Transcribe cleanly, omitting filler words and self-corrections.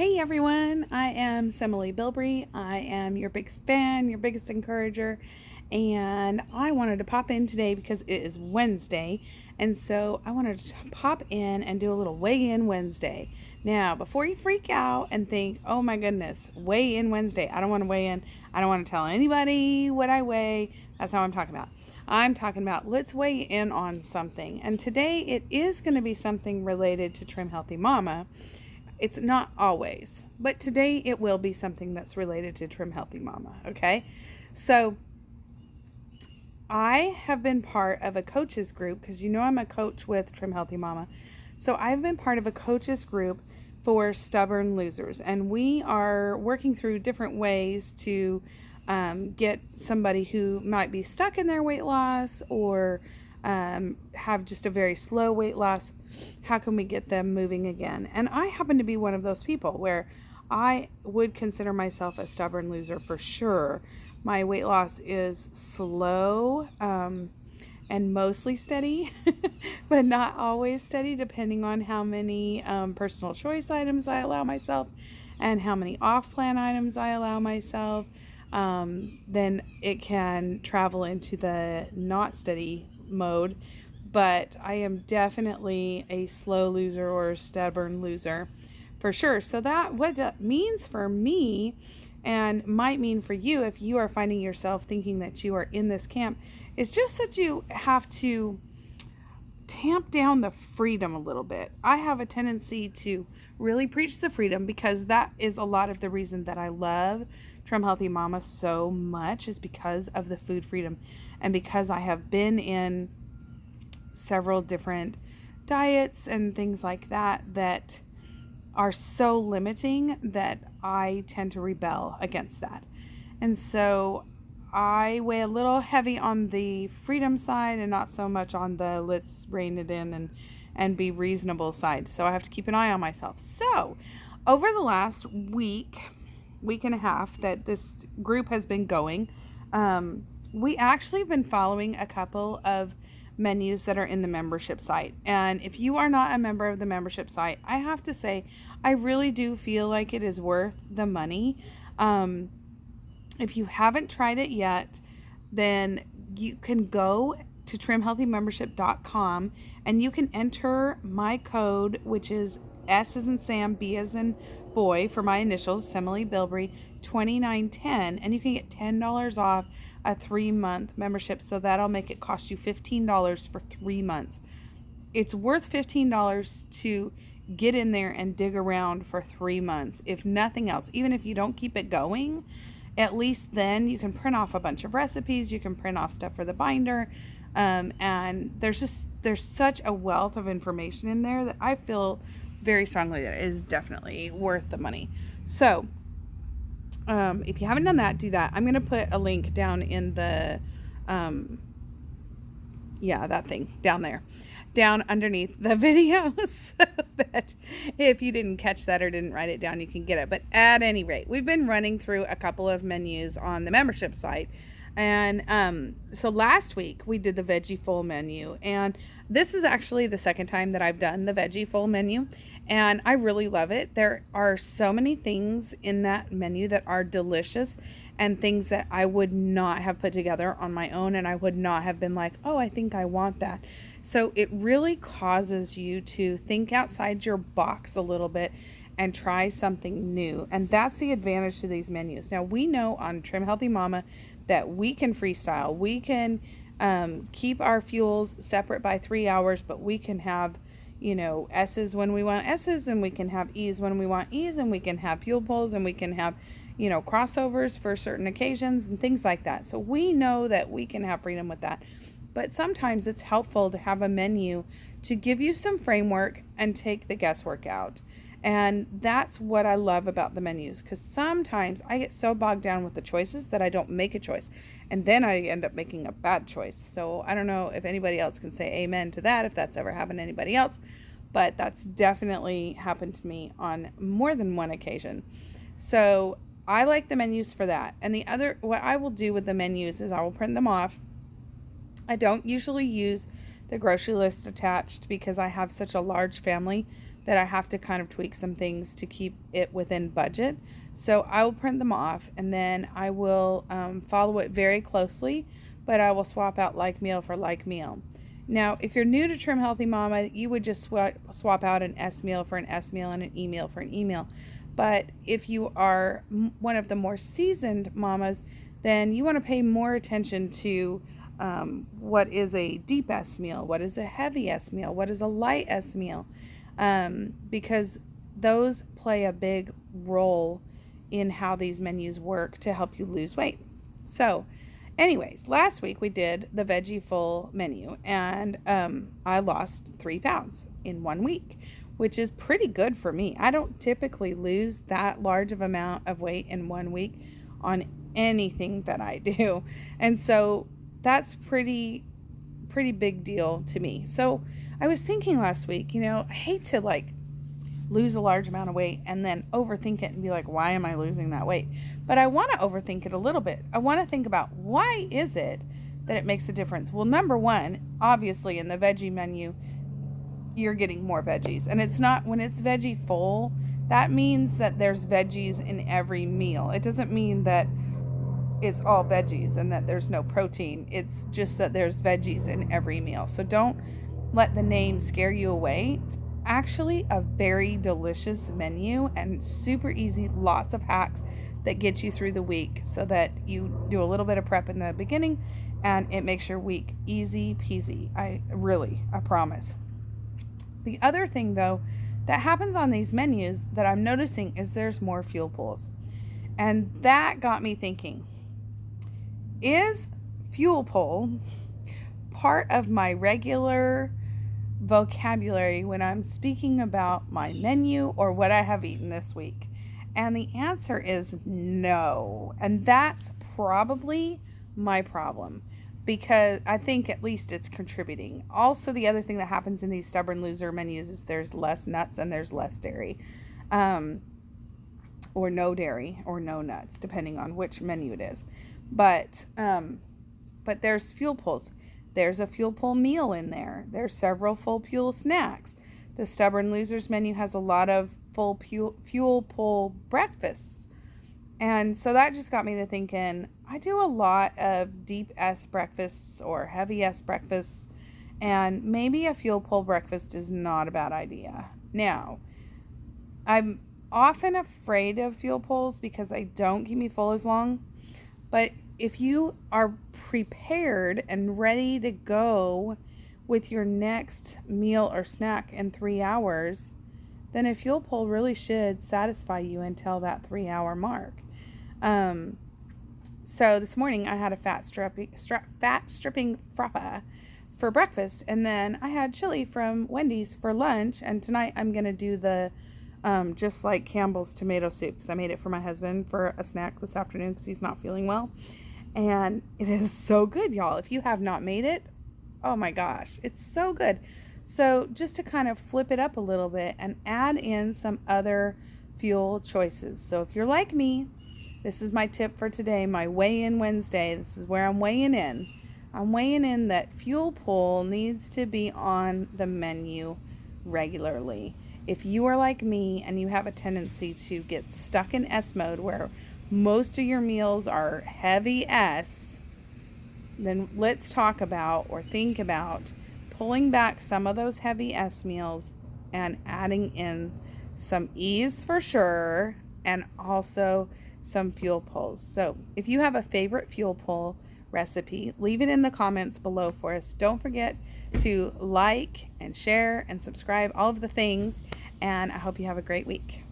Hey everyone, I am Semily Bilbrey. I am your biggest fan, your biggest encourager, and I wanted to pop in today because it is Wednesday, and so I wanted to pop in and do a little weigh in Wednesday. Now, before you freak out and think, oh my goodness, weigh in Wednesday, I don't want to weigh in, I don't want to tell anybody what I weigh. That's not what I'm talking about. I'm talking about let's weigh in on something, and today it is going to be something related to Trim Healthy Mama. It's not always, but today it will be something that's related to Trim Healthy Mama, okay? So I have been part of a coaches group because I'm a coach with Trim Healthy Mama. So I've been part of a coaches group for stubborn losers, and we are working through different ways to get somebody who might be stuck in their weight loss or have just a very slow weight loss. How can we get them moving again? And I happen to be one of those people where I would consider myself a stubborn loser for sure. My weight loss is slow and mostly steady, but not always steady, depending on how many personal choice items I allow myself and how many off plan items I allow myself. Then it can travel into the not steady mode. But I am definitely a slow loser or a stubborn loser for sure. So what that means for me and might mean for you if you are finding yourself thinking that you are in this camp is just that you have to tamp down the freedom a little bit. I have a tendency to really preach the freedom because that is a lot of the reason that I love Trim Healthy Mama so much is because of the food freedom and because I have been in several different diets and things like that are so limiting that I tend to rebel against that. And so I weigh a little heavy on the freedom side and not so much on the let's rein it in and be reasonable side. So I have to keep an eye on myself. So over the last week and a half that this group has been going, we actually have been following a couple of menus that are in the membership site. And if you are not a member of the membership site, I have to say, I really do feel like it is worth the money. If you haven't tried it yet, then you can go to trimhealthymembership.com and you can enter my code, which is S as in Sam, B as in boy for my initials, Semily Bilbrey, 2910, and you can get $10 off a 3-month membership. So that'll make it cost you $15 for 3 months. It's worth $15 to get in there and dig around for 3 months. If nothing else, even if you don't keep it going, at least then you can print off a bunch of recipes, you can print off stuff for the binder, and there's such a wealth of information in there that I feel very strongly that it is definitely worth the money. So if you haven't done that, do that. I'm going to put a link down in the that thing down there, down underneath the video so that if you didn't catch that or didn't write it down, you can get it. But at any rate, we've been running through a couple of menus on the membership site. And so last week we did the veggie full menu, and this is actually the second time that I've done the veggie full menu, and I really love it. There are so many things in that menu that are delicious and things that I would not have put together on my own, and I would not have been like, oh, I think I want that. So it really causes you to think outside your box a little bit and try something new. And that's the advantage to these menus. Now, we know on Trim Healthy Mama that we can freestyle. We can keep our fuels separate by 3 hours, but we can have, S's when we want S's, and we can have E's when we want E's, and we can have fuel pulls, and we can have, crossovers for certain occasions and things like that. So we know that we can have freedom with that. But sometimes it's helpful to have a menu to give you some framework and take the guesswork out. And that's what I love about the menus, because sometimes I get so bogged down with the choices that I don't make a choice, and then I end up making a bad choice. So I don't know if anybody else can say amen to that, if that's ever happened to anybody else, but that's definitely happened to me on more than one occasion. So I like the menus for that. And what I will do with the menus is I will print them off. I don't usually use the grocery list attached because I have such a large family that I have to kind of tweak some things to keep it within budget. So I will print them off, and then I will follow it very closely, but I will swap out like meal for like meal. Now, if you're new to Trim Healthy Mama, you would just swap out an S meal for an S meal and an E meal for an E meal. But if you are one of the more seasoned mamas, then you want to pay more attention to what is a deep S meal, what is a heavy S meal, what is a light S meal, because those play a big role in how these menus work to help you lose weight. So anyways, last week we did the veggie full menu, and I lost 3 pounds in 1 week, which is pretty good for me. I don't typically lose that large of amount of weight in 1 week on anything that I do. And so that's pretty big deal to me. So I was thinking last week, I hate to lose a large amount of weight and then overthink it and be like, why am I losing that weight? But I want to overthink it a little bit. I want to think about, why is it that it makes a difference? Well, number one, obviously in the veggie menu, you're getting more veggies. And it's not, when it's veggie full, that means that there's veggies in every meal. It doesn't mean that it's all veggies and that there's no protein. It's just that there's veggies in every meal. So don't let the name scare you away. It's actually a very delicious menu and super easy, lots of hacks that get you through the week so that you do a little bit of prep in the beginning and it makes your week easy peasy. I promise. The other thing though that happens on these menus that I'm noticing is there's more fuel pools. And that got me thinking, is fuel pool part of my regular vocabulary when I'm speaking about my menu or what I have eaten this week? And the answer is no. And that's probably my problem, because I think at least it's contributing. Also, the other thing that happens in these Stubborn Loser menus is there's less nuts and there's less dairy. Or no dairy or no nuts, depending on which menu it is. But there's fuel pools. There's a fuel pool meal in there. There's several full fuel snacks. The Stubborn Losers menu has a lot of full fuel pool breakfasts. And so that just got me to thinking, I do a lot of deep S breakfasts or heavy S breakfasts, and maybe a fuel pool breakfast is not a bad idea. Now, I'm often afraid of fuel pools because they don't keep me full as long. But if you are prepared and ready to go with your next meal or snack in 3 hours, then a fuel pool really should satisfy you until that 3-hour mark. So this morning I had a fat stripping frappa for breakfast, and then I had chili from Wendy's for lunch, and tonight I'm going to do the just like Campbell's tomato soup, because I made it for my husband for a snack this afternoon because he's not feeling well. And it is so good, y'all. If you have not made it, oh my gosh, it's so good. So just to kind of flip it up a little bit and add in some other fuel choices. So if you're like me, this is my tip for today, my weigh-in Wednesday. This is where I'm weighing in. I'm weighing in that fuel pool needs to be on the menu regularly. If you are like me and you have a tendency to get stuck in S mode where most of your meals are heavy S, then let's talk about or think about pulling back some of those heavy S meals and adding in some E's for sure, and also some fuel pools. So if you have a favorite fuel pool recipe, leave it in the comments below for us. Don't forget to like and share and subscribe, all of the things, and I hope you have a great week.